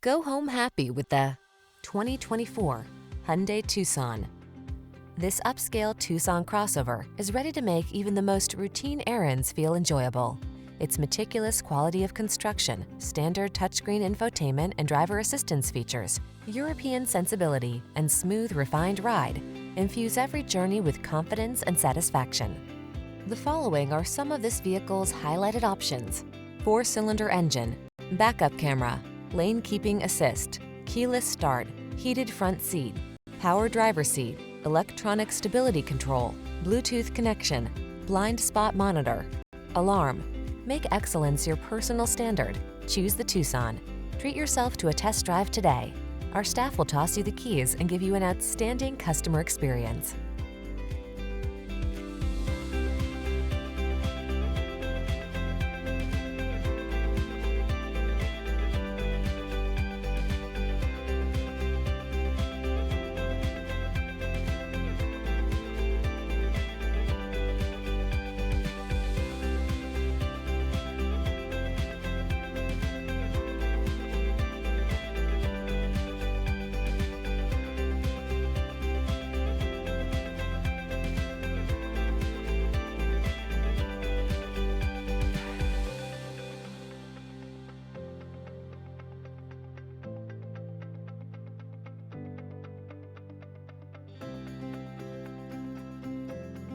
Go home happy with the 2024 Hyundai Tucson. This upscale Tucson crossover is ready to make even the most routine errands feel enjoyable. Its meticulous quality of construction, standard touchscreen infotainment and driver assistance features, European sensibility, and smooth, refined ride infuse every journey with confidence and satisfaction. The following are some of this vehicle's highlighted options: 4-cylinder engine, backup camera, lane keeping assist, keyless start, heated front seat, power driver seat, electronic stability control, Bluetooth connection, blind spot monitor, alarm. Make excellence your personal standard. Choose the Tucson. Treat yourself to a test drive today. Our staff will toss you the keys and give you an outstanding customer experience.